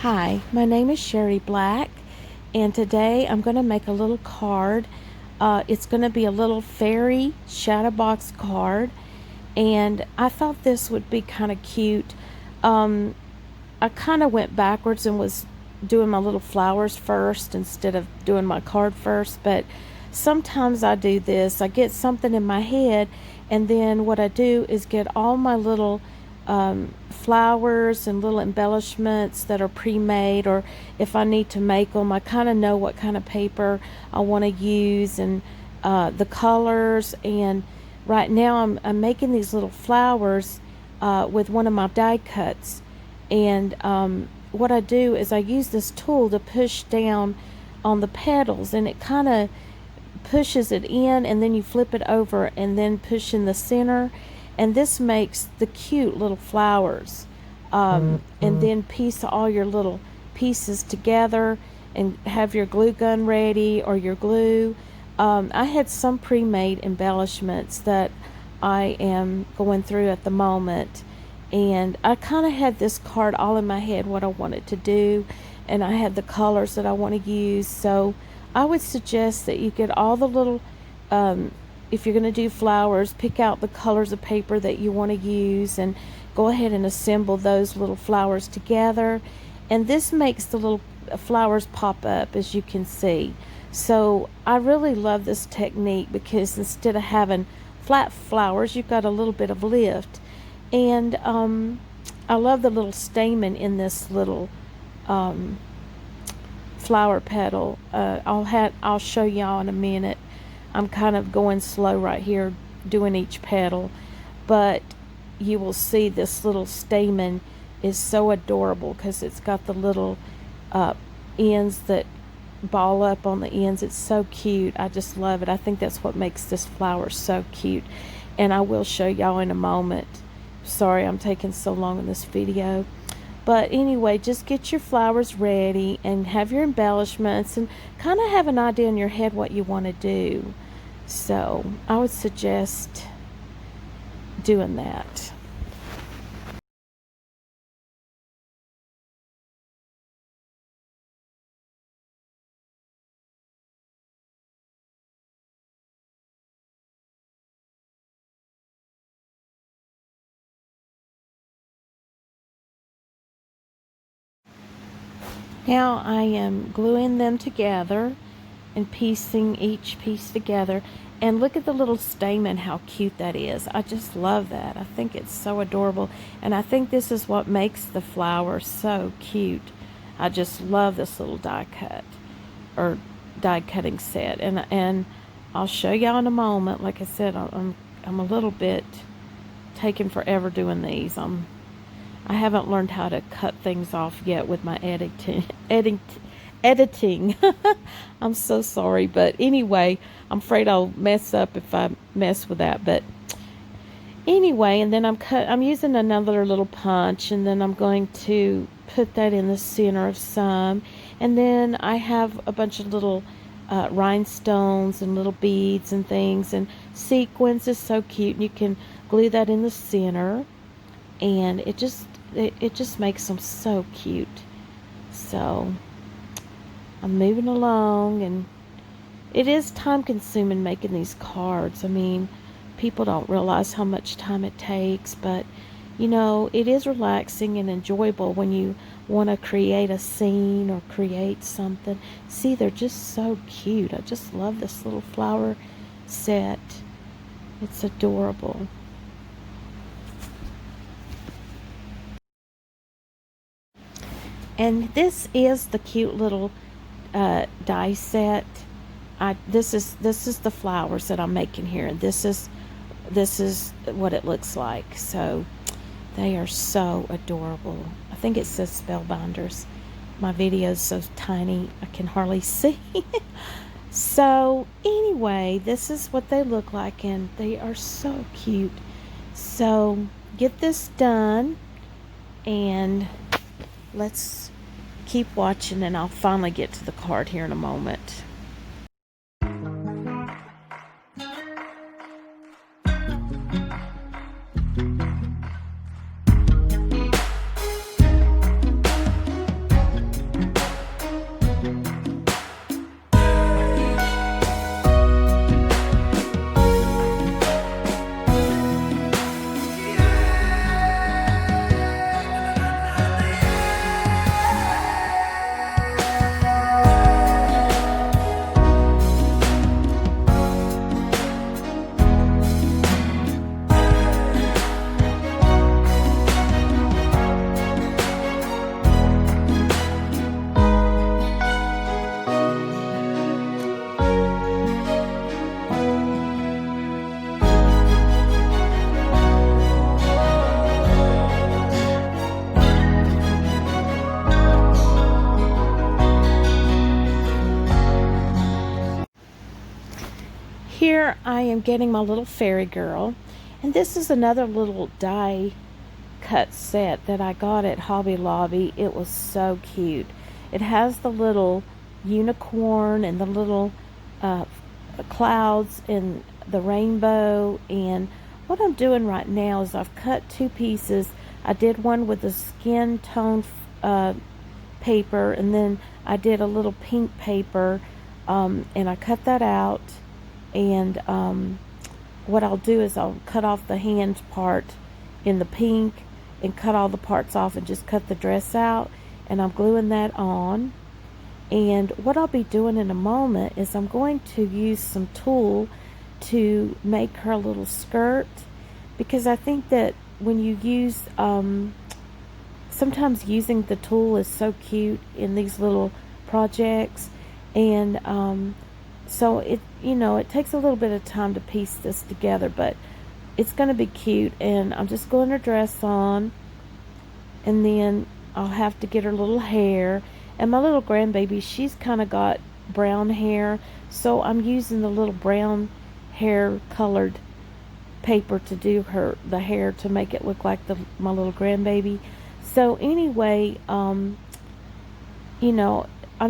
Hi, my name is Sherry Black, and today I'm going to make a little card. It's going to be a little fairy Shadowbox card, and I thought this would be kind of cute. I kind of went backwards and was doing my little flowers first instead of doing my card first, but sometimes I do this. I get something in my head, and then what I do is get all my little flowers and little embellishments that are pre-made, or if I need to make them, I kind of know what kind of paper I want to use and the colors. And right now I'm making these little flowers with one of my die cuts, and what I do is I use this tool to push down on the petals, and it kind of pushes it in, and then you flip it over and then push in the center, and this makes the cute little flowers. And then piece all your little pieces together and have your glue gun ready or your glue. I had some pre-made embellishments that I am going through at the moment, and I kind of had this card all in my head what I wanted to do, and I had the colors that I want to use. So I would suggest that you get all the little if you're going to do flowers, pick out the colors of paper that you want to use and go ahead and assemble those little flowers together. And this makes the little flowers pop up, as you can see. So I really love this technique because instead of having flat flowers, you've got a little bit of lift. And I love the little stamen in this little flower petal. I'll show y'all in a minute. I'm kind of going slow right here doing each petal, but you will see this little stamen is so adorable because it's got the little ends that ball up on the ends. It's so cute. I just love it. I think that's what makes this flower so cute, and I will show y'all in a moment. Sorry I'm taking so long in this video. But anyway, just get your flowers ready and have your embellishments and kind of have an idea in your head what you want to do. So I would suggest doing that. Now I am gluing them together and piecing each piece together. And look at the little stamen, how cute that is. I just love that. I think it's so adorable. And I think this is what makes the flower so cute. I just love this little die cut or die cutting set. And I'll show y'all in a moment. Like I said, I'm a little bit taking forever doing these. I haven't learned how to cut things off yet with my editing. I'm so sorry, but anyway, I'm afraid I'll mess up if I mess with that. But anyway, and then I'm using another little punch, and then I'm going to put that in the center of some, and then I have a bunch of little rhinestones and little beads and things, and sequins is so cute, and you can glue that in the center, and it just makes them so cute. So I'm moving along, and it is time consuming making these cards. I mean, people don't realize how much time it takes, but you know, it is relaxing and enjoyable when you want to create a scene or create something. See, they're just so cute. I just love this little flower set. It's adorable. And this is the cute little die set. This is the flowers that I'm making here, and this is what it looks like. So they are so adorable. I think it says Spellbinders. My video is so tiny I can hardly see. So anyway, this is what they look like, and they are so cute. So get this done, and let's keep watching, and I'll finally get to the card here in a moment. I am getting my little fairy girl. And this is another little die cut set that I got at Hobby Lobby. It was so cute. It has the little unicorn and the little clouds and the rainbow. And what I'm doing right now is I've cut two pieces. I did one with the skin tone paper, and then I did a little pink paper, and I cut that out. And what I'll do is I'll cut off the hand part in the pink and cut all the parts off and just cut the dress out, and I'm gluing that on. And what I'll be doing in a moment is I'm going to use some tulle to make her a little skirt, because I think that when you use sometimes using the tulle is so cute in these little projects. And so it takes a little bit of time to piece this together, but it's going to be cute. And I'm just going to dress on, and then I'll have to get her little hair. And my little grandbaby, she's kind of got brown hair, so I'm using the little brown hair colored paper to do the hair to make it look like my little grandbaby. So anyway, I'm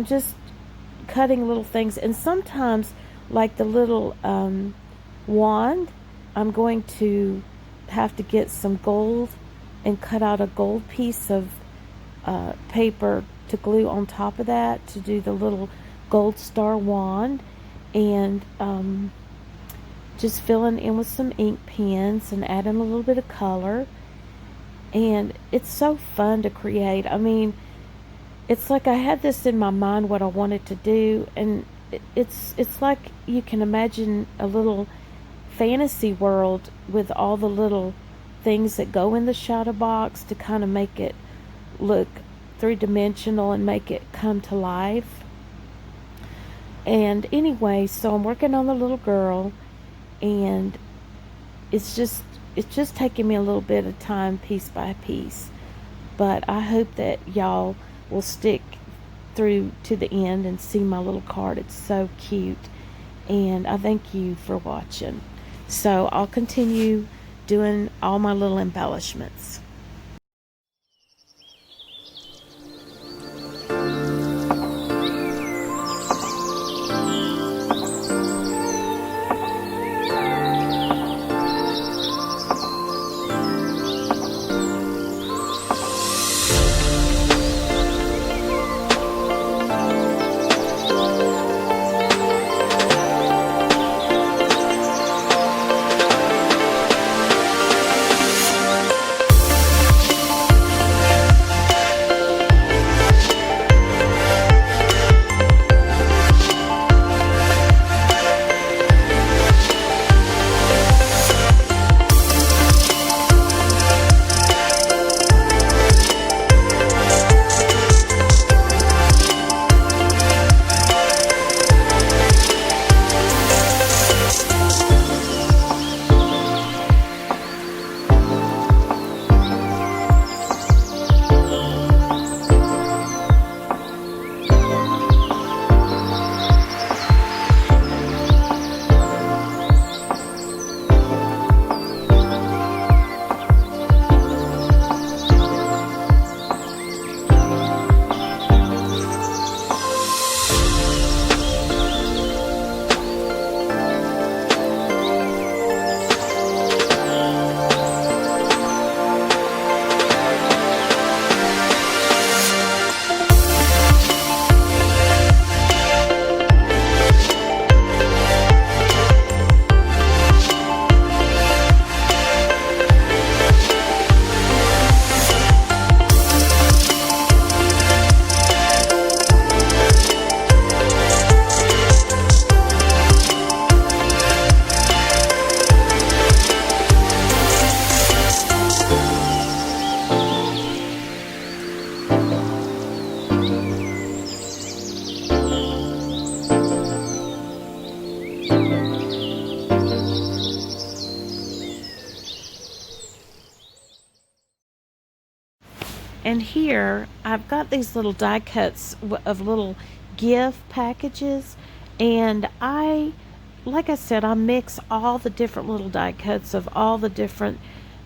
just cutting little things, and sometimes like the little wand, I'm going to have to get some gold and cut out a gold piece of paper to glue on top of that to do the little gold star wand. And just filling in with some ink pens and adding a little bit of color. And it's so fun to create. I mean, it's like I had this in my mind what I wanted to do, and it's like you can imagine a little fantasy world with all the little things that go in the shadow box to kind of make it look three-dimensional and make it come to life. And anyway, so I'm working on the little girl, and it's just taking me a little bit of time, piece by piece. But I hope that y'all will stick through to the end and see my little card. It's so cute, and I thank you for watching. So I'll continue doing all my little embellishments. And here I've got these little die cuts of little gift packages, and I like I said, I mix all the different little die cuts of all the different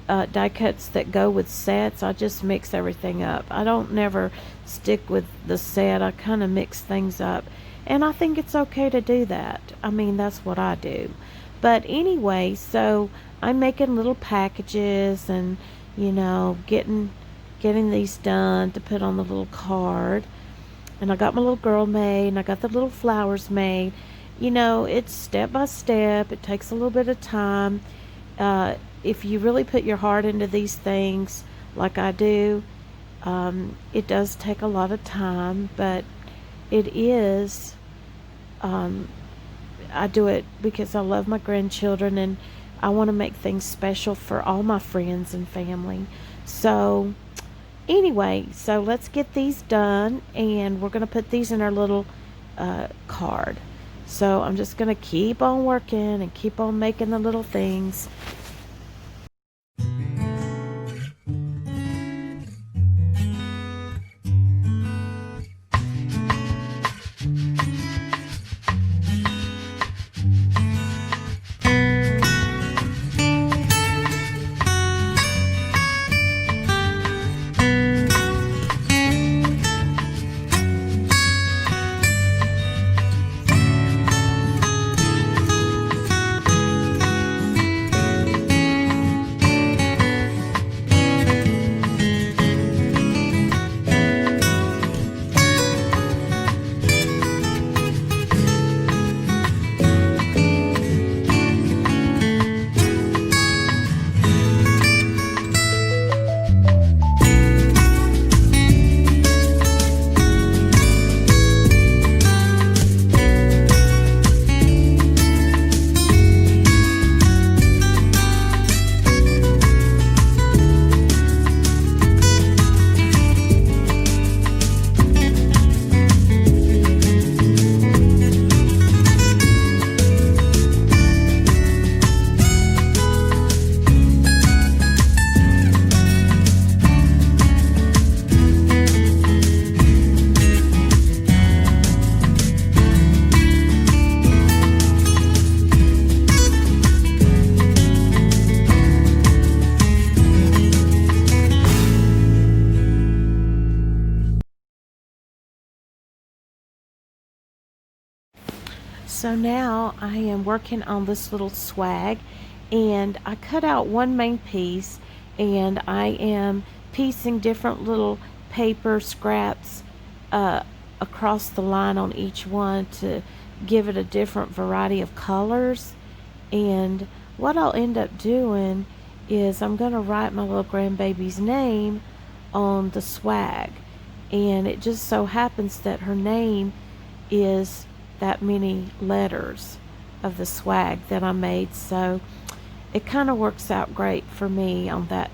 die cuts that go with sets. I just mix everything up. I don't never stick with the set. I kind of mix things up, and I think it's okay to do that. I mean, that's what I do. But anyway, so I'm making little packages and, you know, getting these done to put on the little card. And I got my little girl made, and I got the little flowers made. You know, it's step by step. It takes a little bit of time. If you really put your heart into these things like I do, it does take a lot of time, but it is, I do it because I love my grandchildren, and I want to make things special for all my friends and family. So anyway, so let's get these done, and we're going to put these in our little card. So I'm just going to keep on working and keep on making the little things. So now I am working on this little swag, and I cut out one main piece, and I am piecing different little paper scraps across the line on each one to give it a different variety of colors. And what I'll end up doing is I'm going to write my little grandbaby's name on the swag, and it just so happens that her name is that many letters of the swag that I made, so it kind of works out great for me on that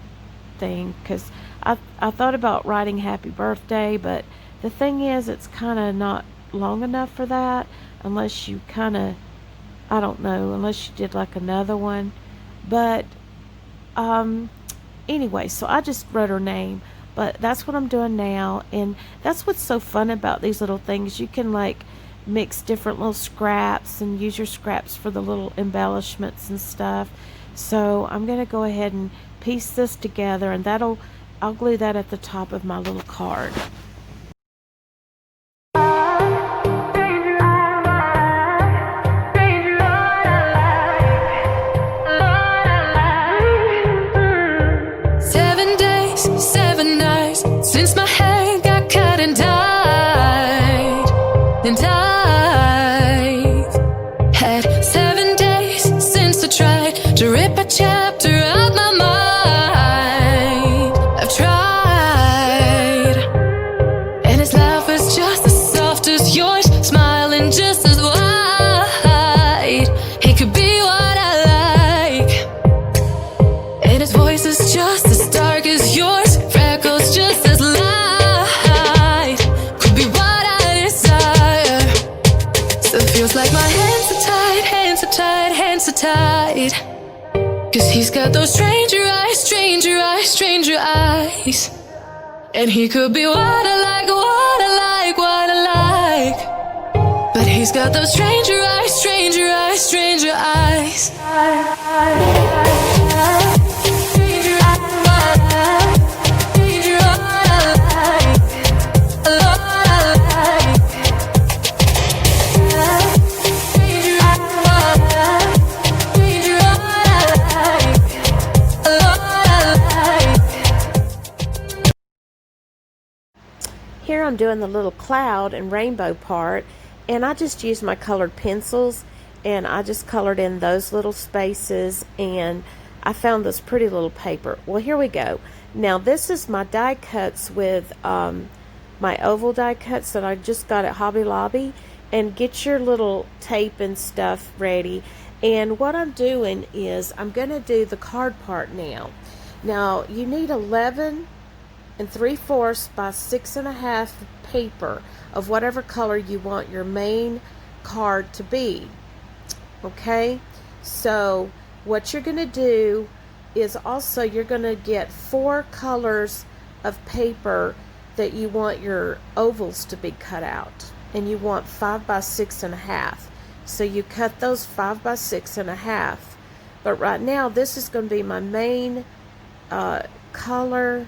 thing, because I thought about writing happy birthday, but the thing is, it's kind of not long enough for that, unless you kind of, I don't know, unless you did like another one. But anyway, so I just wrote her name, but that's what I'm doing now. And that's what's so fun about these little things. You can like mix different little scraps and use your scraps for the little embellishments and stuff. So I'm going to go ahead and piece this together, and I'll glue that at the top of my little card. Since my hair got cut and dyed, and I've had 7 days since I tried to rip a chapter out my mind. I've tried, and his laugh was just as soft as yours, smiling just as wide. He could be what I like, and his voice is just as dark as yours, freckles just as light. Could be what I desire. Still feels like my hands are tied, hands are tied, hands are tied. 'Cause he's got those stranger eyes, stranger eyes, stranger eyes. And he could be what I like, what I like, what I like. But He's got those stranger eyes, stranger eyes, stranger eyes. Stranger eyes, stranger eyes, Here I'm doing the little cloud and rainbow part, and I just used my colored pencils and I just colored in those little spaces, and I found this pretty little paper. Well, here we go. Now this is my die cuts with my oval die cuts that I just got at Hobby Lobby, and get your little tape and stuff ready. And what I'm doing is I'm going to do the card part now. Now you need 11 3/4 by 6.5 paper of whatever color you want your main card to be. Okay, so what you're going to do is also you're going to get 4 colors of paper that you want your ovals to be cut out, and you want 5 by 6.5. So you cut those 5 by 6.5. But right now this is going to be my main color.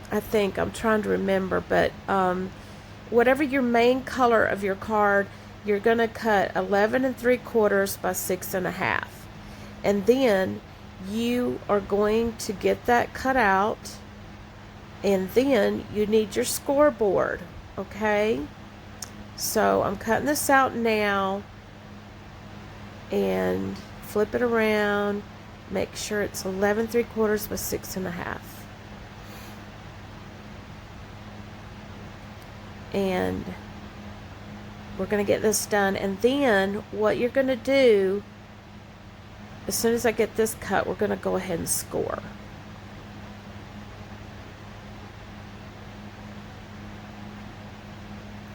I think I'm trying to remember, but whatever your main color of your card, you're going to cut 11 3/4 by 6.5, and then you are going to get that cut out, and then you need your scoreboard. Okay, so I'm cutting this out now, and flip it around, make sure it's 11 3/4 by 6.5. And we're going to get this done, and then what you're going to do, as soon as I get this cut, we're going to go ahead and score.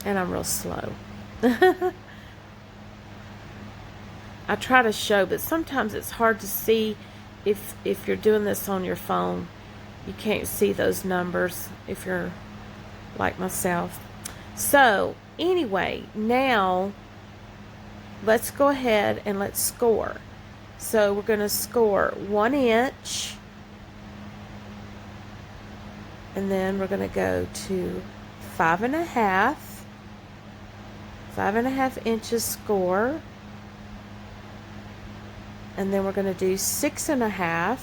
And I'm real slow. I try to show, but sometimes it's hard to see if you're doing this on your phone. You can't see those numbers if you're like myself. So anyway, now let's go ahead and let's score. So we're going to score 1 inch, and then we're going to go to 5.5 inches score, and then we're going to do 6.5.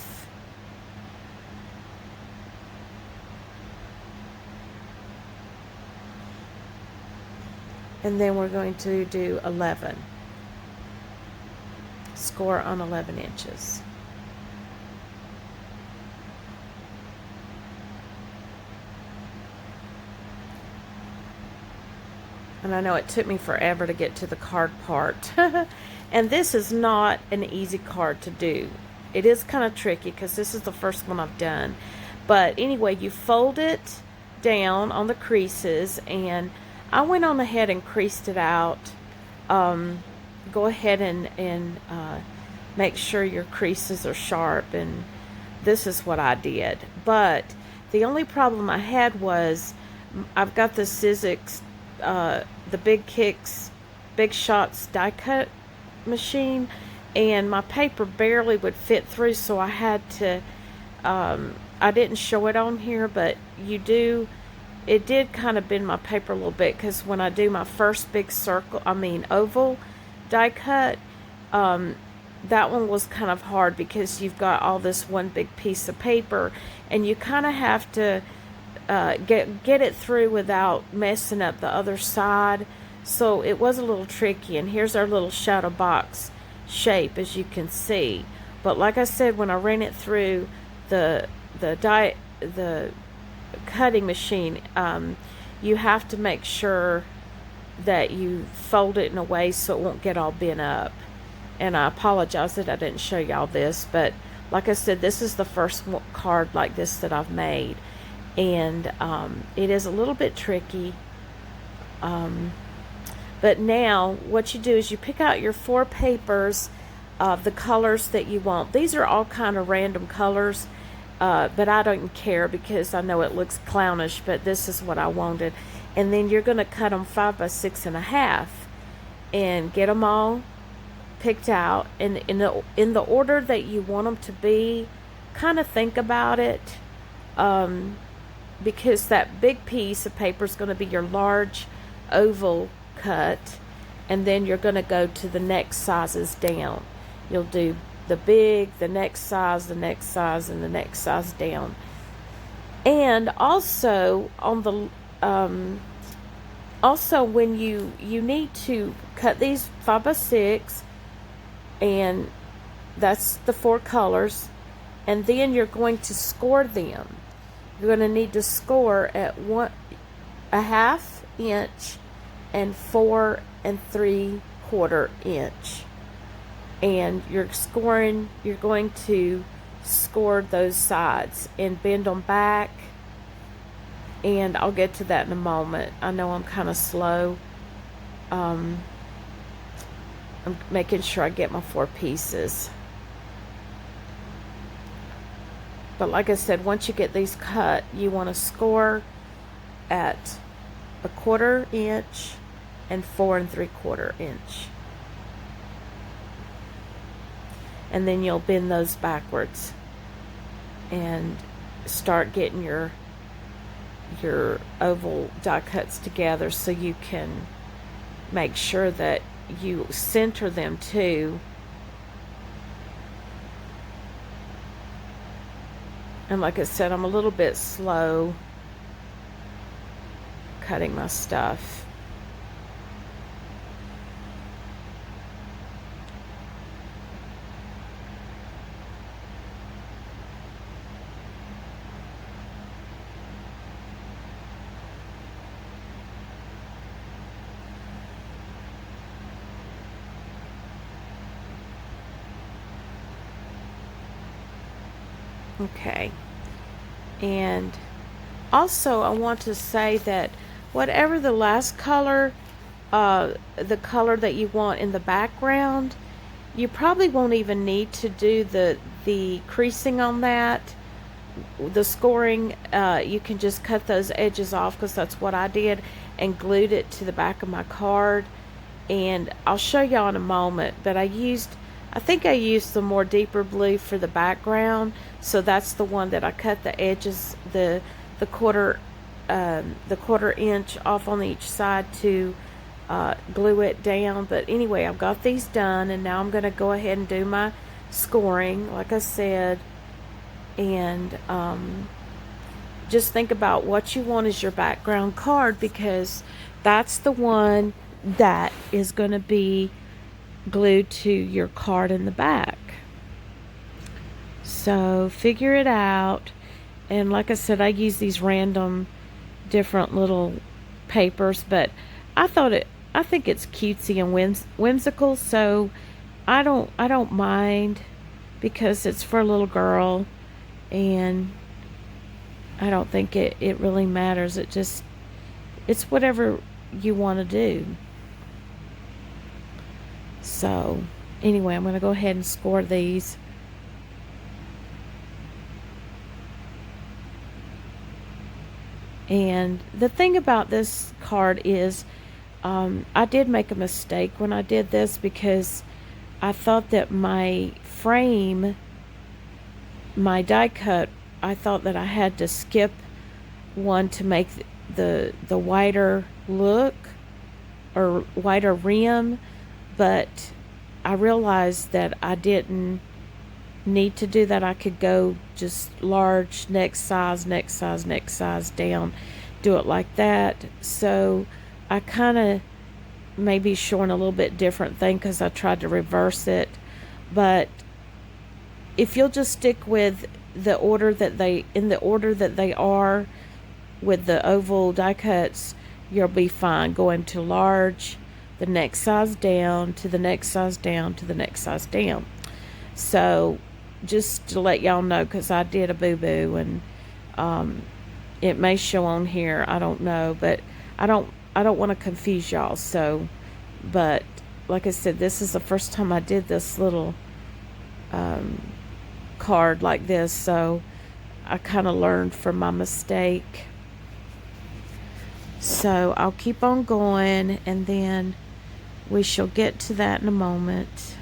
And then we're going to do 11. Score on 11 inches. And I know it took me forever to get to the card part. And this is not an easy card to do. It is kind of tricky because this is the first one I've done. But anyway, you fold it down on the creases, and I went on ahead and creased it out. Go ahead and make sure your creases are sharp, and this is what I did. But the only problem I had was I've got the Sizzix, the Big Kicks, Big Shots die cut machine, and my paper barely would fit through, so I had to, I didn't show it on here, but it did kind of bend my paper a little bit, because when I do my first big oval die cut, that one was kind of hard because you've got all this one big piece of paper, and you kind of have to get it through without messing up the other side. So it was a little tricky, and here's our little shadow box shape, as you can see. But like I said, when I ran it through the cutting machine, you have to make sure that you fold it in a way so it won't get all bent up. And I apologize that I didn't show y'all this, but like I said, this is the first card like this that I've made, and it is a little bit tricky. But now what you do is you pick out your 4 papers of the colors that you want. These are all kind of random colors, but I don't care because I know it looks clownish, but this is what I wanted. And then you're going to cut them 5 by 6.5 and get them all picked out. And in the order that you want them to be, kind of think about it. Because that big piece of paper is going to be your large oval cut, and then you're going to go to the next sizes down. You'll do the big, the next size, the next size, and the next size down. And also on the also when you need to cut these 5 by 6, and that's the 4 colors, and then you're going to score them. You're going to need to score at 1/2 inch and 4 3/4 inch. And you're going to score those sides and bend them back. And I'll get to that in a moment. I know I'm kind of slow. I'm making sure I get my 4 pieces. But like I said, once you get these cut, you want to score at 1/4 inch and 4 3/4 inch. And then you'll bend those backwards and start getting your oval die cuts together, so you can make sure that you center them too. And like I said, I'm a little bit slow cutting my stuff. Okay. And also I want to say that whatever the last color, the color that you want in the background, you probably won't even need to do the creasing on that. The scoring, you can just cut those edges off, because that's what I did, and glued it to the back of my card. And I'll show y'all in a moment, but I think I used the more deeper blue for the background, so that's the one that I cut the edges, the quarter inch off on each side to glue it down. But anyway, I've got these done, and now I'm going to go ahead and do my scoring, like I said. And just think about what you want as your background card, because that's the one that is going to be glued to your card in the back. So figure it out. And like I said, I use these random different little papers, but I think it's cutesy and whimsical, so I don't mind, because it's for a little girl, and I don't think it really matters. It's whatever you want to do. So anyway, I'm going to go ahead and score these. And the thing about this card is, I did make a mistake when I did this, because I thought that my frame, my die cut, I thought that I had to skip one to make the wider look or wider rim, but I realized that I didn't need to do that. I could go just large, next size, next size, next size down, do it like that. So I kind of maybe showing a little bit different thing, because I tried to reverse it. But if you'll just stick with the order that they are with the oval die cuts, you'll be fine. Going to large, the next size down, to the next size down, to the next size down. So just to let y'all know, because I did a boo-boo, and it may show on here, I don't know, but I don't want to confuse y'all. So, but like I said, this is the first time I did this little card like this, so I kind of learned from my mistake. So I'll keep on going, and then we shall get to that in a moment.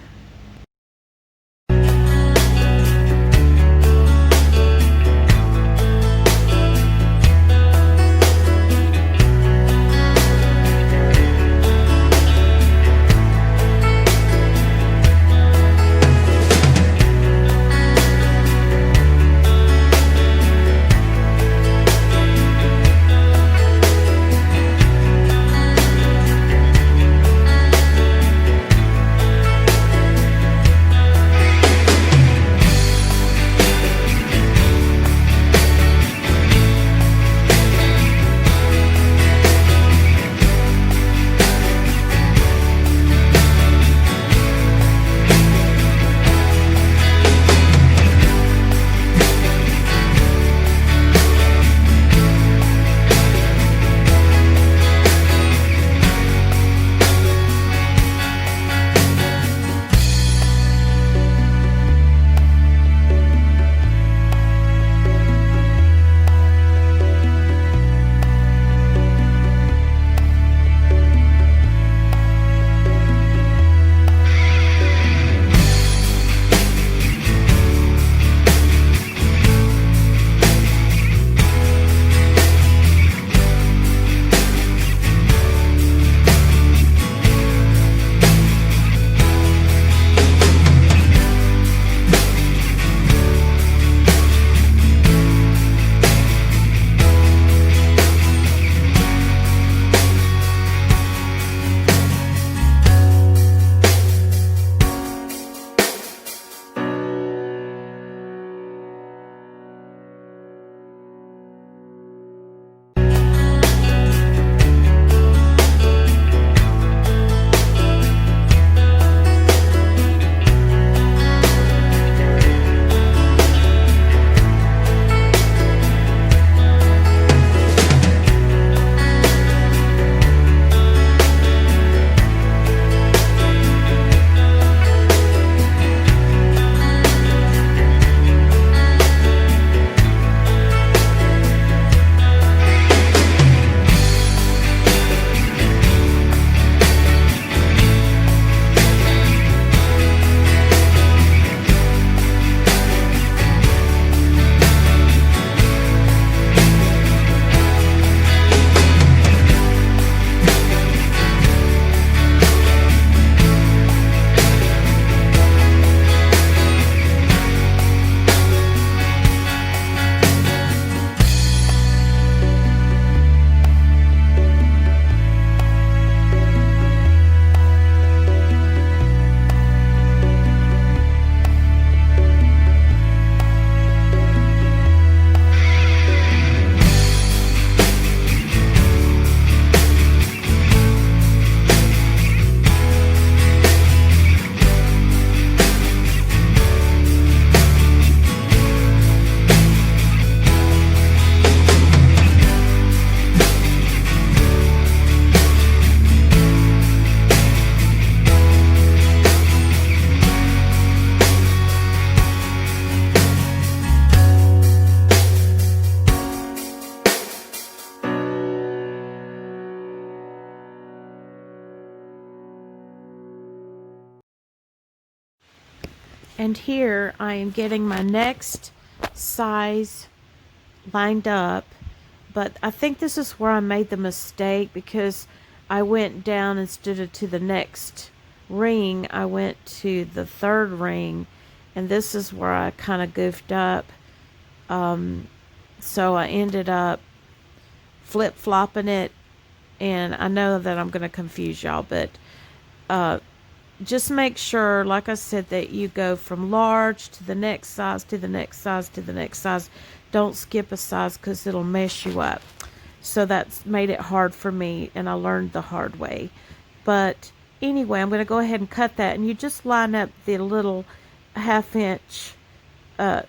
And here I am getting my next size lined up, but I think this is where I made the mistake, because I went down instead of to the next ring, I went to the third ring, and this is where I kind of goofed up. So I ended up flip-flopping it, and I know that I'm going to confuse y'all, but just make sure, like I said, that you go from large to the next size, to the next size, to the next size. Don't skip a size, because it'll mess you up. So that's made it hard for me, and I learned the hard way. But anyway, I'm going to go ahead and cut that, and you just line up the little 1/2 inch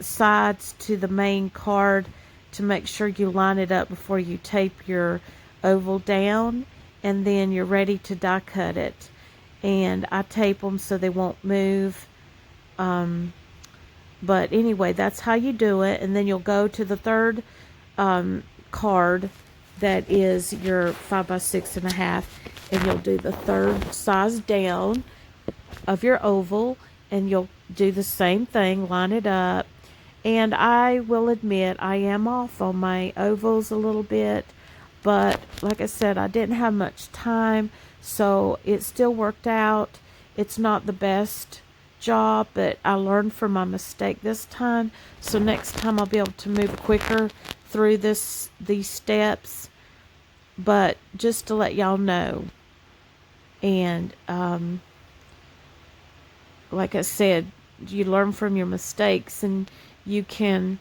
sides to the main card to make sure you line it up before you tape your oval down, and then you're ready to die cut it. And I tape them so they won't move. But anyway, that's how you do it. And then you'll go to the third card, that is your 5 by 6.5, and you'll do the third size down of your oval, and you'll do the same thing, line it up. And I will admit I am off on my ovals a little bit, but like I said, I didn't have much time, so it still worked out. It's not the best job, but I learned from my mistake this time, so next time I'll be able to move quicker through these steps. But just to let y'all know, and like I said, you learn from your mistakes, and you can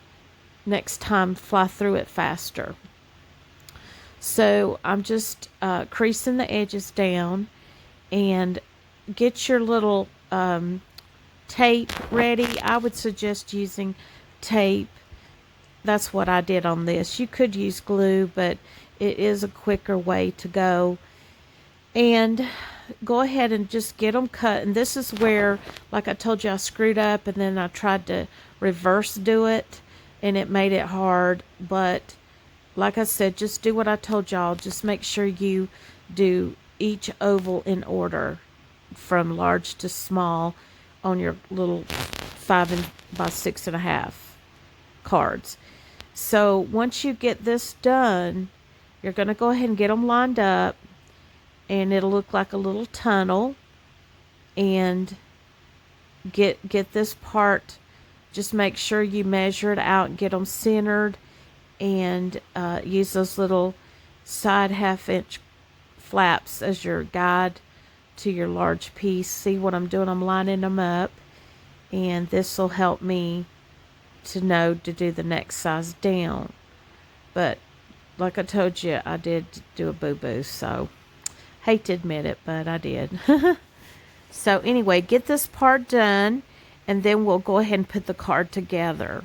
next time fly through it faster. So I'm just creasing the edges down, and get your little tape ready. I would suggest using tape. That's what I did on this. You could use glue, but it is a quicker way to go. And go ahead and just get them cut. And this is where, like I told you, I screwed up, and then I tried to reverse do it, and it made it hard. But like I said, just do what I told y'all. Just make sure you do each oval in order from large to small on your little 5 by 6.5 cards. So once you get this done, you're going to go ahead and get them lined up, and it'll look like a little tunnel. And get this part, just make sure you measure it out and get them centered, and use those little side 1/2 inch flaps as your guide to your large piece. See what I'm doing? I'm lining them up, and this will help me to know to do the next size down. But like I told you, I did do a boo-boo, so hate to admit it, but I did. So anyway, get this part done, and then we'll go ahead and put the card together.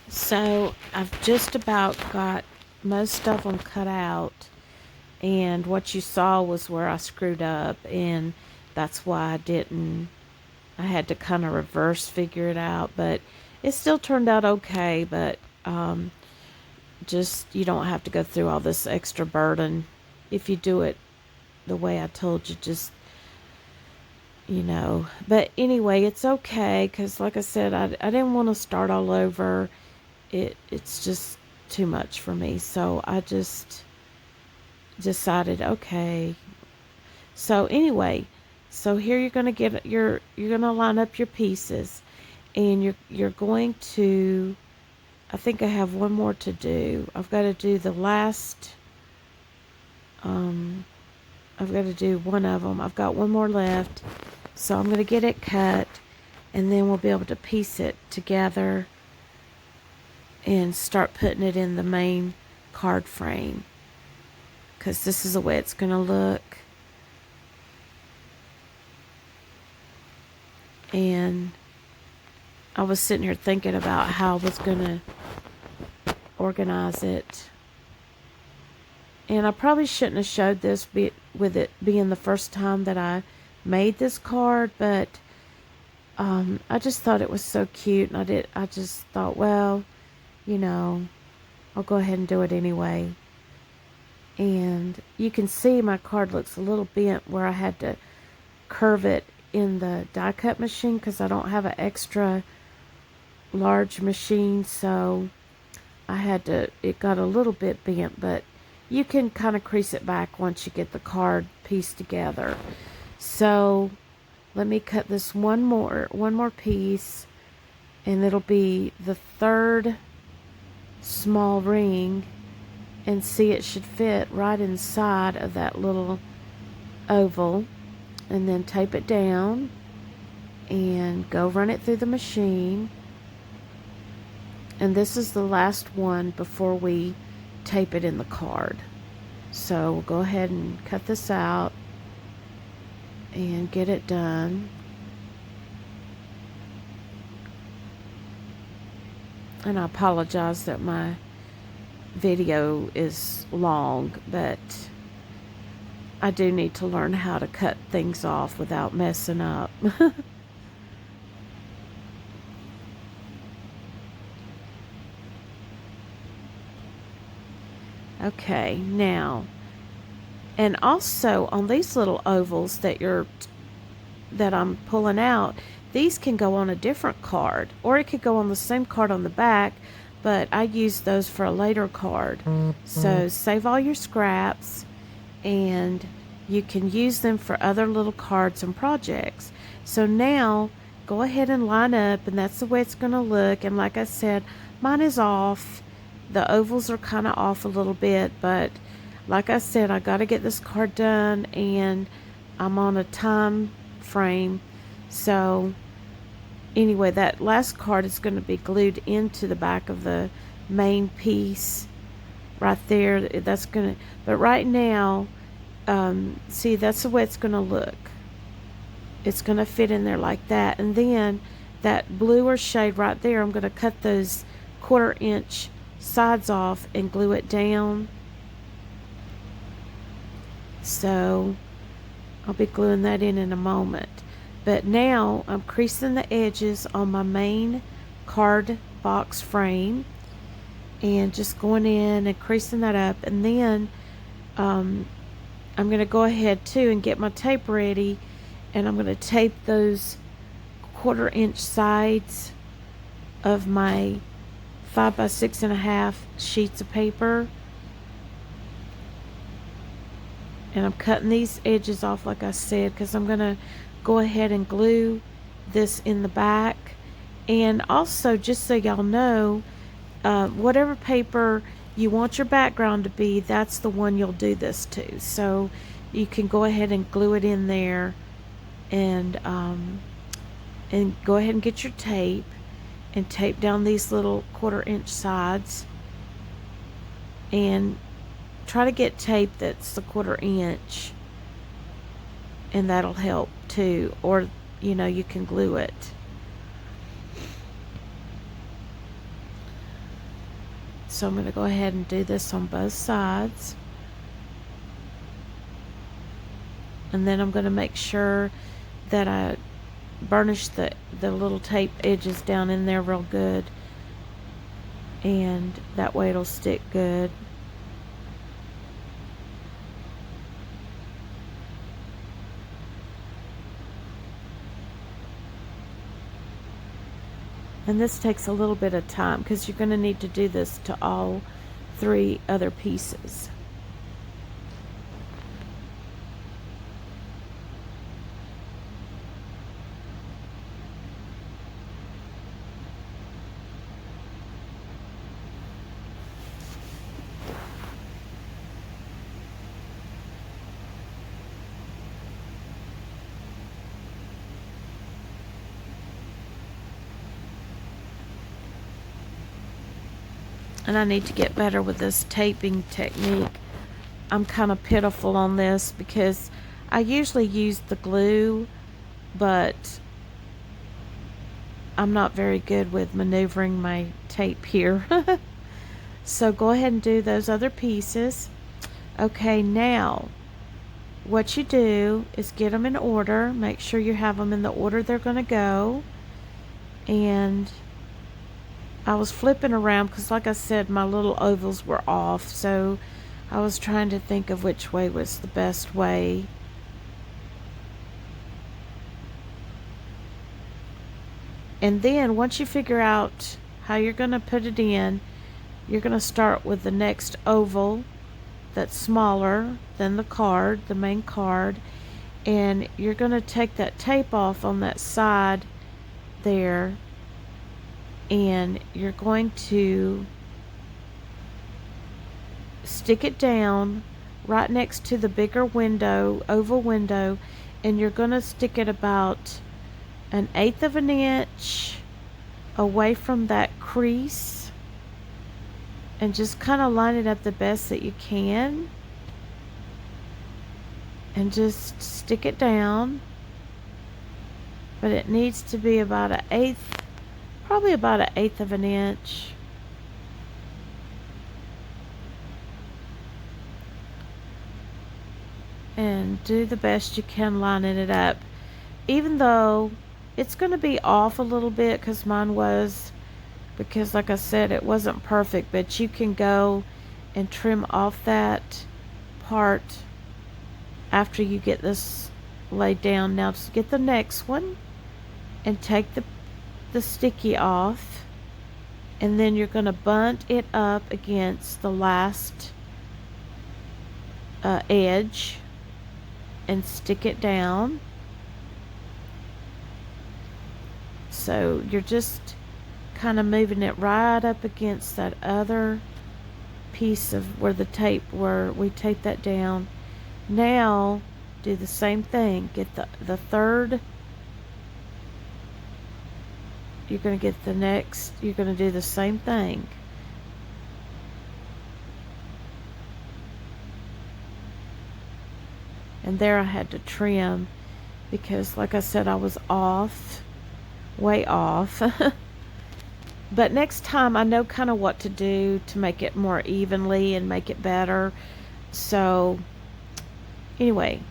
So I've just about got most of them cut out, and what you saw was where I screwed up, and that's why I had to kind of reverse figure it out, but it still turned out okay. But just, you don't have to go through all this extra burden if you do it the way I told you. Just, but anyway, it's okay, because like I said, I didn't want to start all over. It's just too much for me, so I just decided, okay. So anyway, so here you're going to you're going to line up your pieces, and you're going to, I think I have one more to do. I've got to do the last, I've got to do one of them. I've got one more left, so I'm going to get it cut, and then we'll be able to piece it together and start putting it in the main card frame, because this is the way it's going to look. And I was sitting here thinking about how I was going to organize it. And I probably shouldn't have showed this with it being the first time that I made this card, but I just thought it was so cute, and I just thought, well, you know, I'll go ahead and do it anyway. And you can see my card looks a little bent where I had to curve it in the die cut machine because I don't have an extra large machine, so it got a little bit bent, but you can kind of crease it back once you get the card pieced together. So let me cut this one more piece, and it'll be the third small ring, and see, it should fit right inside of that little oval. And then tape it down and go run it through the machine. And this is the last one before we tape it in the card. So we'll go ahead and cut this out and get it done. And I apologize that my video is long, but I do need to learn how to cut things off without messing up. Okay, now, and also on these little ovals that I'm pulling out, these can go on a different card, or it could go on the same card on the back, but I use those for a later card. So save all your scraps, and you can use them for other little cards and projects. So now go ahead and line up, and that's the way it's going to look. And like I said, mine is off. The ovals are kind of off a little bit, but like I said, I got to get this card done, and I'm on a time frame. So anyway, that last card is going to be glued into the back of the main piece right there. That's going to, but right now, see, that's the way it's going to look. It's going to fit in there like that. And then that bluer shade right there, I'm going to cut those 1/4 inch sides off and glue it down. So I'll be gluing that in a moment. But now I'm creasing the edges on my main card box frame and just going in and creasing that up. And then I'm going to go ahead too and get my tape ready, and I'm going to tape those 1/4 inch sides of my 5 by 6.5 sheets of paper. And I'm cutting these edges off like I said, because I'm going to go ahead and glue this in the back. And also, just so y'all know, whatever paper you want your background to be, that's the one you'll do this to. So you can go ahead and glue it in there, and go ahead and get your tape and tape down these little 1/4 inch sides, and try to get tape that's the 1/4 inch, and that'll help too, or you can glue it. So I'm going to go ahead and do this on both sides, and then I'm going to make sure that I burnish the little tape edges down in there real good, and that way it'll stick good. And this takes a little bit of time because you're going to need to do this to all 3 other pieces. And I need to get better with this taping technique. I'm kind of pitiful on this because I usually use the glue, but I'm not very good with maneuvering my tape here. So go ahead and do those other pieces. Okay, now what you do is get them in order. Make sure you have them in the order they're going to go. And I was flipping around because, like I said, my little ovals were off. So I was trying to think of which way was the best way. And then once you figure out how you're going to put it in, you're going to start with the next oval that's smaller than the card, the main card, and you're going to take that tape off on that side there, and you're going to stick it down right next to the bigger window, oval window, and you're going to stick it about 1/8 of an inch away from that crease, and just kind of line it up the best that you can, and just stick it down. But it needs to be about 1/8, probably about 1/8 of an inch. And do the best you can lining it up, even though it's going to be off a little bit, because mine was, because like I said, it wasn't perfect. But you can go and trim off that part after you get this laid down. Now just get the next one and take the sticky off, and then you're going to bunt it up against the last edge and stick it down. So you're just kind of moving it right up against that other piece of where the tape, where we taped that down. Now do the same thing. Get the third. You're going to get the next. You're going to do the same thing. And there I had to trim because, like I said, I was off, way off. But next time I know kind of what to do to make it more evenly and make it better. So anyway,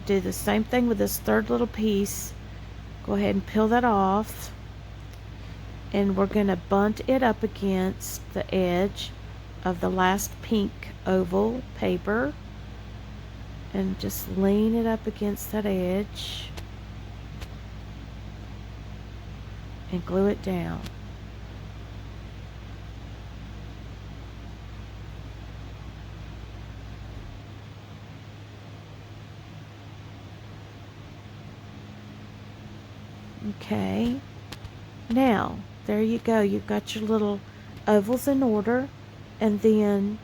do the same thing with this third little piece. Go ahead and peel that off, and we're going to bunt it up against the edge of the last pink oval paper, and just lean it up against that edge and glue it down. Okay, now there you go. You've got your little ovals in order, and then,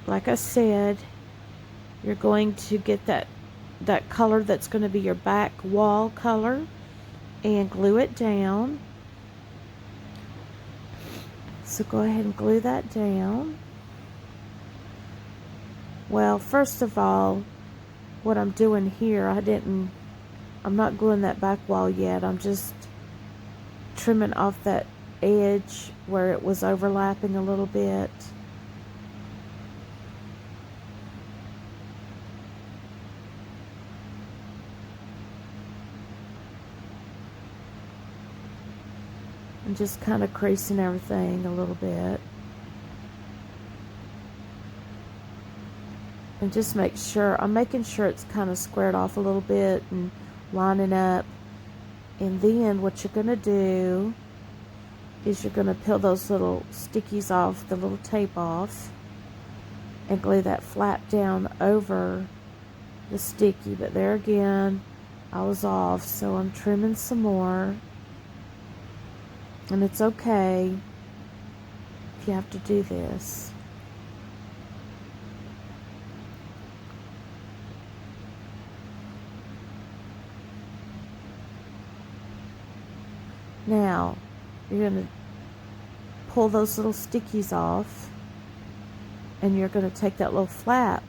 like I said, you're going to get that color that's going to be your back wall color and glue it down. So go ahead and glue that down. Well, first of all, what I'm doing here, I'm not gluing that back wall yet. I'm just trimming off that edge where it was overlapping a little bit. And just kind of creasing everything a little bit. And just make sure, I'm making sure it's kind of squared off a little bit and lining up. And then what you're going to do is you're going to peel those little stickies off, the little tape off, and glue that flap down over the sticky. But there again, I was off, so I'm trimming some more. And it's okay if you have to do this. Now, you're going to pull those little stickies off, and you're going to take that little flap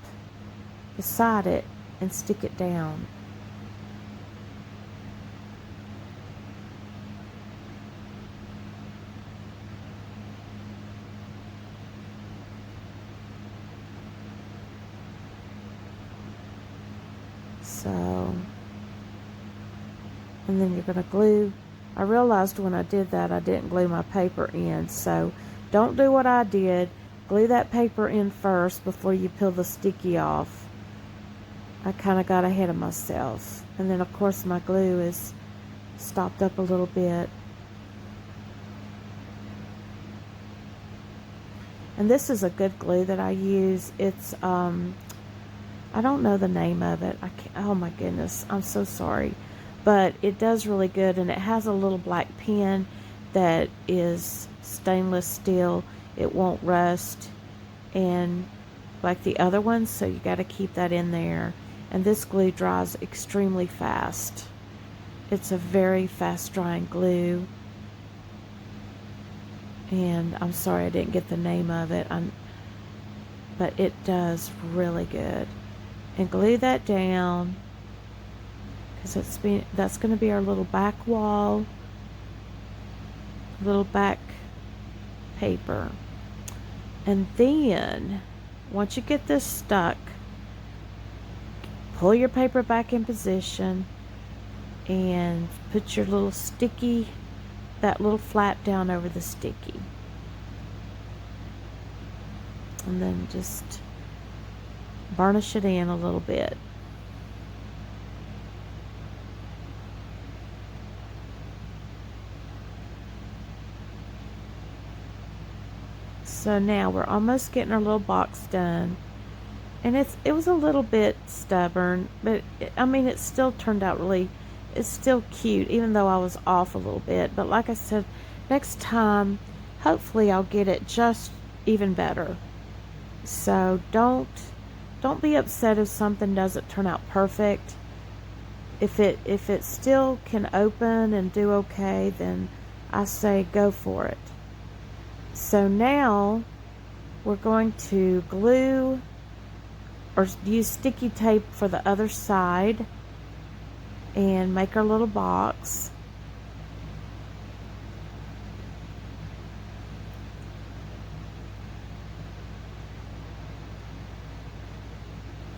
beside it and stick it down. So, and then you're going to glue. I realized when I did that I didn't glue my paper in, so don't do what I did. Glue that paper in first before you peel the sticky off. I kind of got ahead of myself. And then of course my glue is stopped up a little bit. And this is a good glue that I use. It's I don't know the name of it. Oh my goodness, I'm so sorry. But it does really good, and it has a little black pen that is stainless steel. It won't rust, and like the other ones, so you got to keep that in there. And this glue dries extremely fast. It's a very fast drying glue. And I'm sorry I didn't get the name of it, but it does really good. And glue that down, because that's going to be our little back wall, little back paper. And then once you get this stuck, pull your paper back in position and put your little sticky, that little flap down over the sticky, and then just burnish it in a little bit. So now we're almost getting our little box done, and it was a little bit stubborn, but I mean it still turned out really, it's still cute even though I was off a little bit. But like I said, next time hopefully I'll get it just even better. So don't be upset if something doesn't turn out perfect. If it still can open and do okay, then I say go for it. So now we're going to glue or use sticky tape for the other side and make our little box.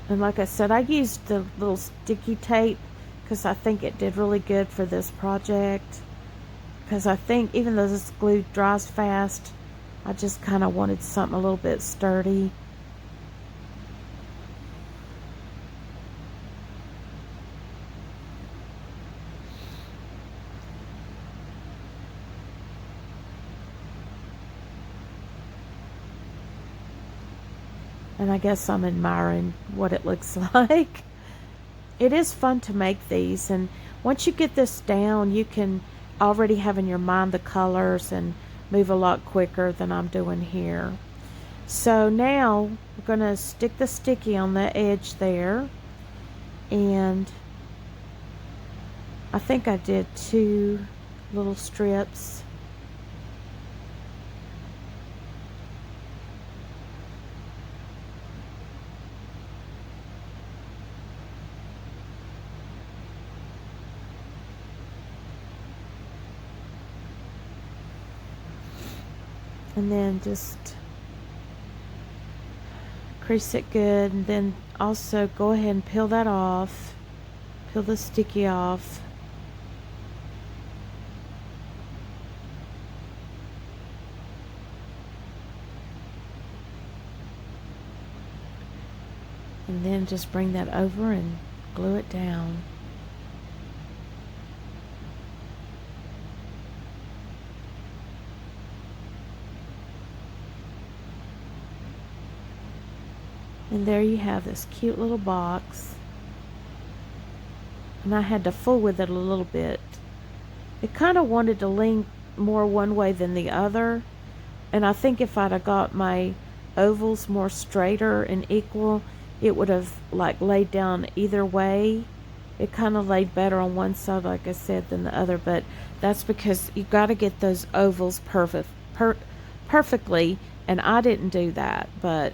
And like I said, I used the little sticky tape because I think it did really good for this project. Because I think even though this glue dries fast, I just kind of wanted something a little bit sturdy. And I guess I'm admiring what it looks like. It is fun to make these, and once you get this down, you can already have in your mind the colors and move a lot quicker than I'm doing here. So now we're going to stick the sticky on the edge there, and I think I did 2 little strips. And then just crease it good, and then also go ahead and peel that off, peel the sticky off. And then just bring that over and glue it down. And there you have this cute little box. And I had to fool with it a little bit. It kind of wanted to lean more one way than the other. And I think if I'd have got my ovals more straighter and equal, it would have like laid down either way. It kind of laid better on one side, like I said, than the other. But that's because you got to get those ovals perfectly. And I didn't do that, but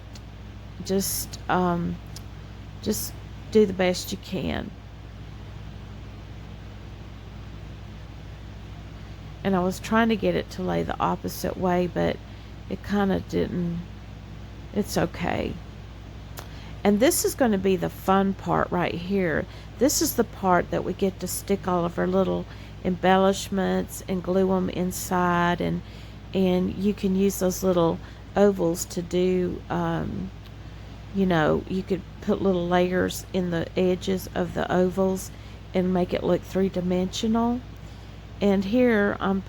just Just do the best you can. And I was trying to get it to lay the opposite way, but it kind of didn't. It's okay. And this is going to be the fun part right here. This is the part that we get to stick all of our little embellishments and glue them inside, and you can use those little ovals to do, you know, you could put little layers in the edges of the ovals and make it look three-dimensional. And here I'm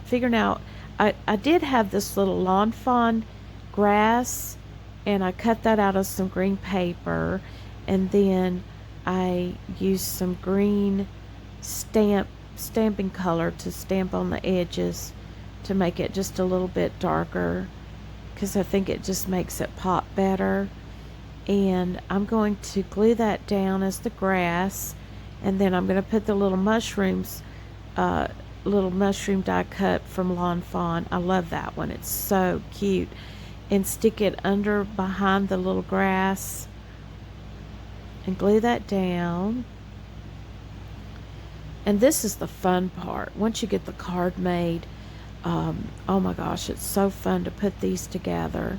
figuring out, I did have this little lawn fawn grass, and I cut that out of some green paper, and then I used some green stamping color to stamp on the edges to make it just a little bit darker, because I think it just makes it pop better. And I'm going to glue that down as the grass, and then I'm going to put the little mushrooms, little mushroom die cut from Lawn Fawn. I love that one, it's so cute. And stick it under behind the little grass and glue that down. And this is the fun part. Once you get the card made, oh my gosh, it's so fun to put these together.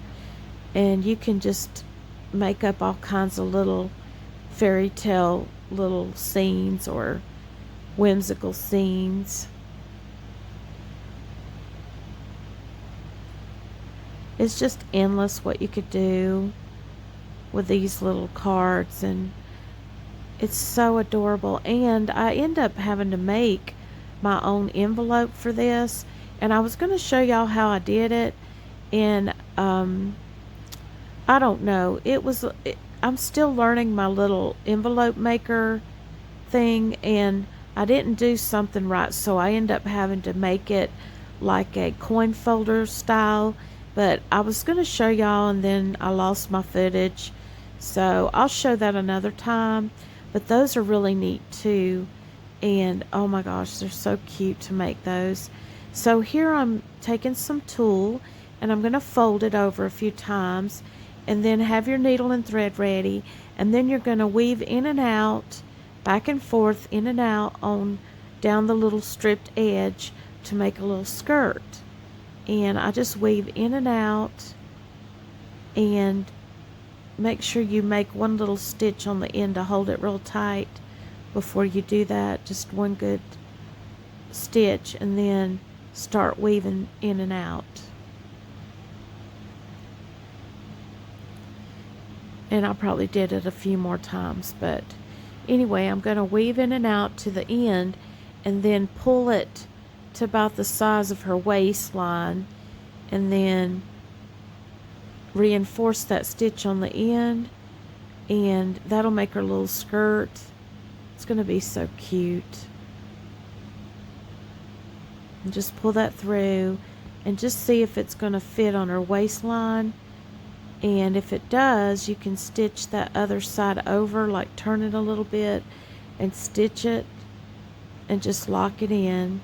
And you can just make up all kinds of little fairy tale little scenes or whimsical scenes. It's just endless what you could do with these little cards, and it's so adorable. And I end up having to make my own envelope for this, and I was going to show y'all how I did it. And I don't know, I'm still learning my little envelope maker thing, and I didn't do something right, so I end up having to make it like a coin folder style. But I was going to show y'all, and then I lost my footage, so I'll show that another time. But those are really neat too, and oh my gosh, they're so cute to make those. So here I'm taking some tulle, and I'm going to fold it over a few times, and then have your needle and thread ready, and then you're going to weave in and out, back and forth, in and out on down the little stripped edge to make a little skirt. And I just weave in and out, and make sure you make one little stitch on the end to hold it real tight before you do that. Just one good stitch, and then start weaving in and out. And I probably did it a few more times, but anyway, I'm going to weave in and out to the end, and then pull it to about the size of her waistline, and then reinforce that stitch on the end, and that'll make her little skirt. It's going to be so cute. And just pull that through and just see if it's going to fit on her waistline. And if it does, you can stitch that other side over, like turn it a little bit and stitch it and just lock it in.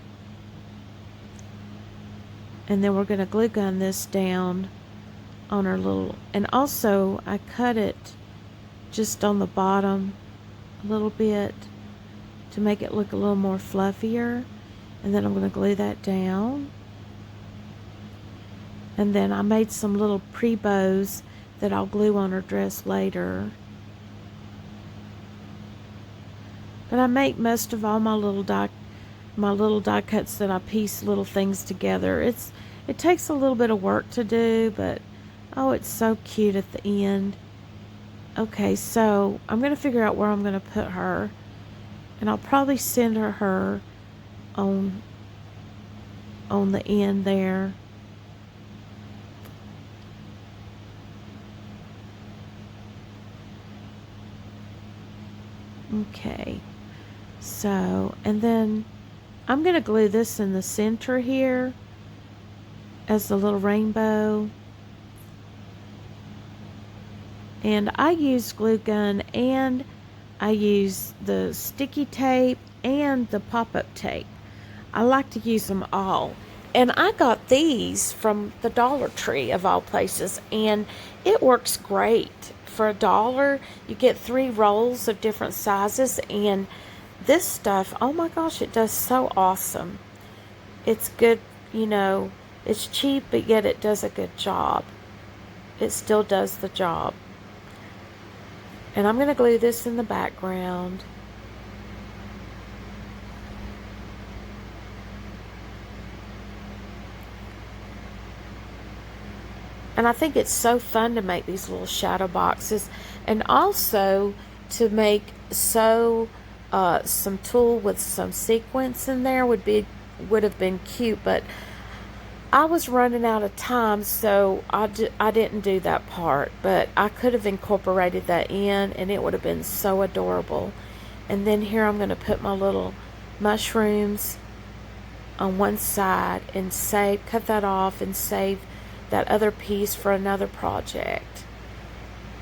And then we're going to glue gun this down on our little, and also I cut it just on the bottom a little bit to make it look a little more fluffier. And then I'm going to glue that down. And then I made some little pre-bows that I'll glue on her dress later. But I make most of all my little die cuts that I piece little things together. It takes a little bit of work to do, but oh, it's so cute at the end. Okay, so I'm going to figure out where I'm going to put her, and I'll probably send her on the end there. Okay, so, and then I'm going to glue this in the center here as the little rainbow. And I use glue gun, and I use the sticky tape and the pop-up tape. I like to use them all. And I got these from the Dollar Tree of all places, and it works great for $1, you get 3 rolls of different sizes, and this stuff, oh my gosh, it does so awesome. It's good, you know, it's cheap, but yet it does a good job. It still does the job. And I'm going to glue this in the background. And I think it's so fun to make these little shadow boxes, and also to make some tulle with some sequins in there would have been cute, but I was running out of time, so I didn't do that part, but I could have incorporated that in, and it would have been so adorable. And then here I'm going to put my little mushrooms on one side and cut that off and save that other piece for another project.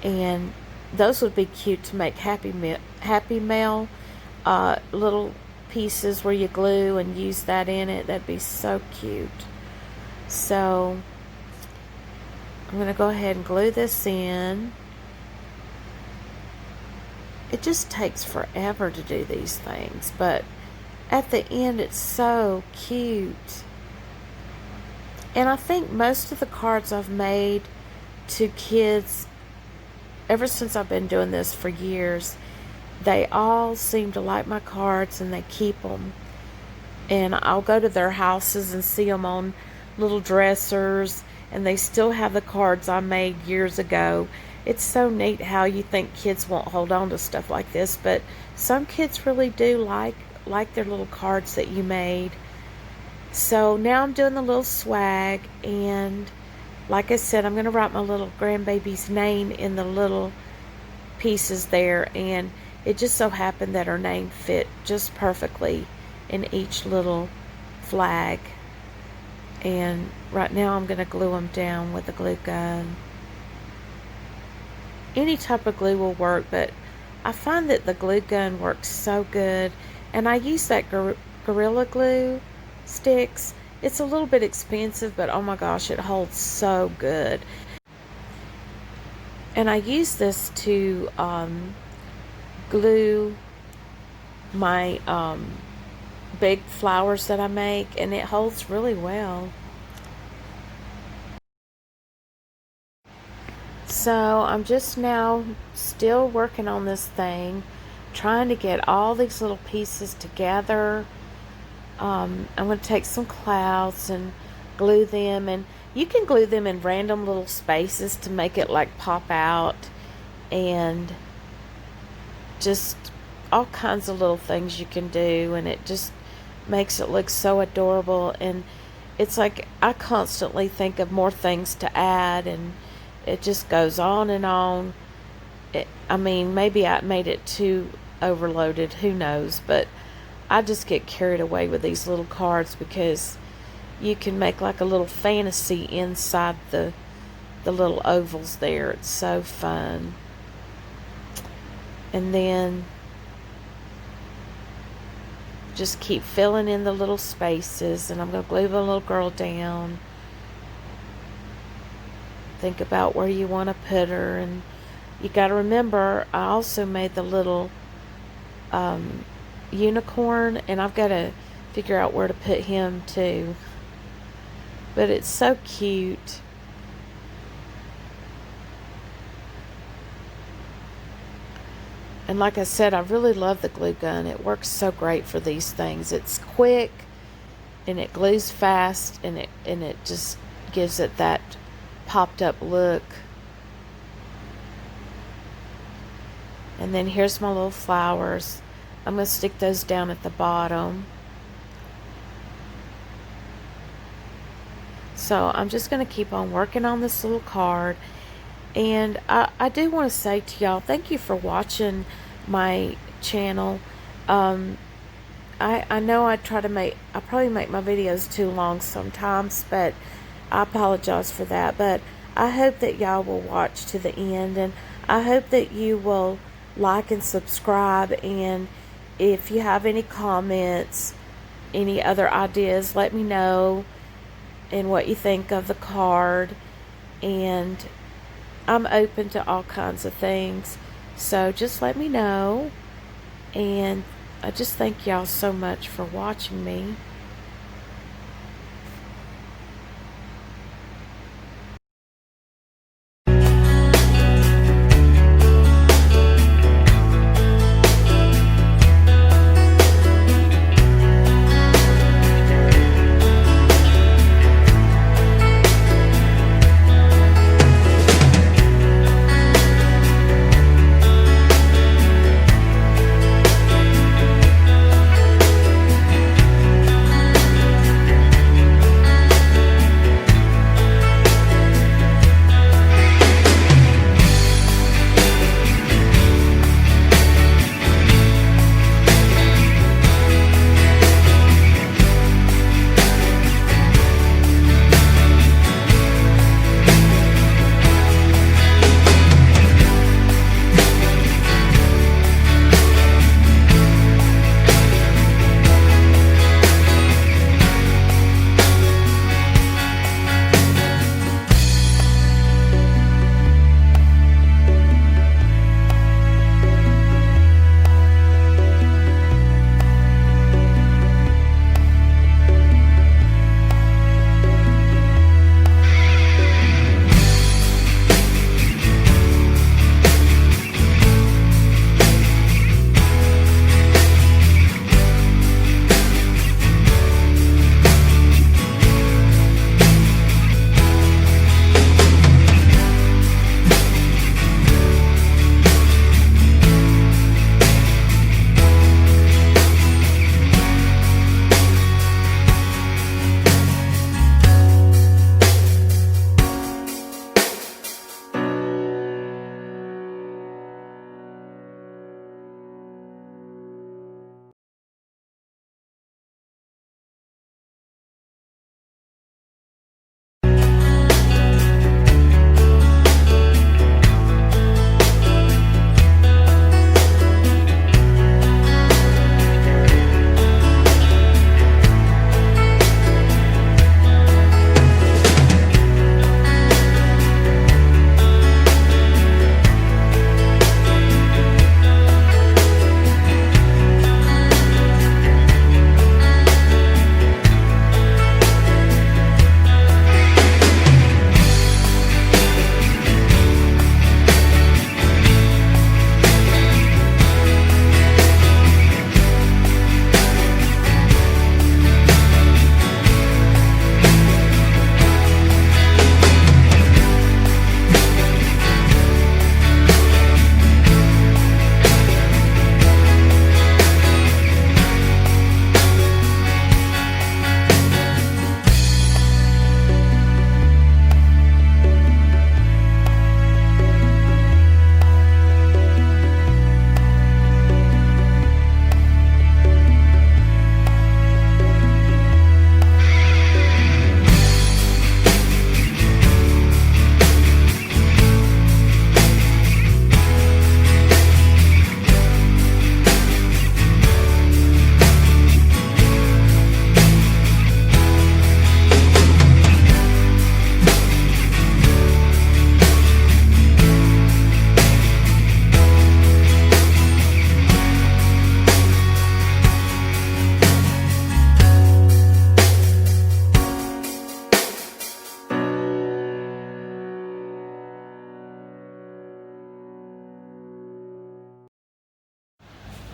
And those would be cute to make Happy Mail little pieces where you glue and use that in it. That'd be so cute. So I'm going to go ahead and glue this in. It just takes forever to do these things, but at the end it's so cute. And I think most of the cards I've made to kids, ever since I've been doing this for years, they all seem to like my cards and they keep them. And I'll go to their houses and see them on little dressers, and they still have the cards I made years ago. It's so neat how you think kids won't hold on to stuff like this, but some kids really do like their little cards that you made. So now I'm doing the little swag, and like I said, I'm going to write my little grandbaby's name in the little pieces there, and it just so happened that her name fit just perfectly in each little flag. And right now I'm going to glue them down with a glue gun. Any type of glue will work, but I find that the glue gun works so good, and I use that Gorilla Glue sticks. It's a little bit expensive, but oh my gosh, it holds so good. And I use this to glue my big flowers that I make, and it holds really well. So I'm just now still working on this thing, trying to get all these little pieces together. I'm going to take some clouds and glue them, and you can glue them in random little spaces to make it like pop out, and just all kinds of little things you can do, and it just makes it look so adorable. And it's like I constantly think of more things to add, and it just goes on and on. I mean, maybe I made it too overloaded, who knows, but I just get carried away with these little cards because you can make like a little fantasy inside the little ovals there. It's so fun. And then just keep filling in the little spaces, and I'm going to glue the little girl down. Think about where you want to put her, and you got to remember I also made the little unicorn, and I've got to figure out where to put him too. But it's so cute. And like I said, I really love the glue gun. It works so great for these things. It's quick, and it glues fast, and it just gives it that popped up look. And then here's my little flowers. I'm going to stick those down at the bottom. So I'm just going to keep on working on this little card. And I do want to say to y'all, thank you for watching my channel. I know I probably make my videos too long sometimes, but I apologize for that. But I hope that y'all will watch to the end, and I hope that you will like and subscribe. And if you have any comments, any other ideas, let me know, and what you think of the card. And I'm open to all kinds of things. So just let me know. And I just thank y'all so much for watching me.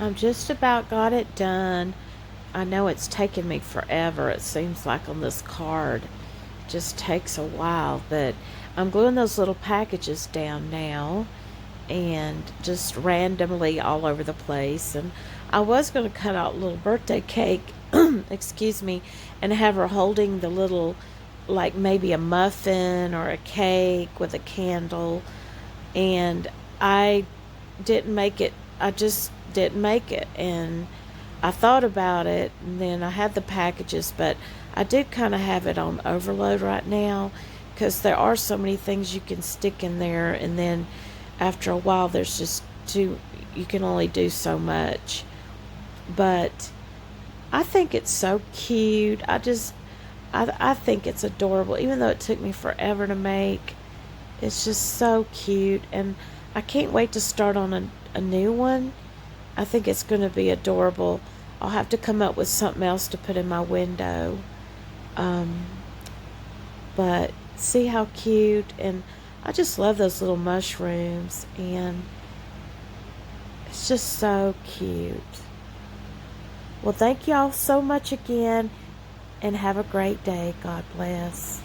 I'm just about got it done. I know it's taken me forever. It seems like on this card. It just takes a while, but I'm gluing those little packages down now and just randomly all over the place. And I was going to cut out a little birthday cake, excuse me, and have her holding the little, like maybe a muffin or a cake with a candle. And I didn't make it. I just didn't make it. And I thought about it, and then I had the packages, but I did kind of have it on overload right now because there are so many things you can stick in there, and then after a while there's just you can only do so much. But I think it's so cute. I think it's adorable, even though it took me forever to make. It's just so cute, and I can't wait to start on a new one. I think it's going to be adorable. I'll have to come up with something else to put in my window. Um, but see how cute, and I just love those little mushrooms, and it's just so cute. Well, thank y'all so much again, and have a great day. God bless.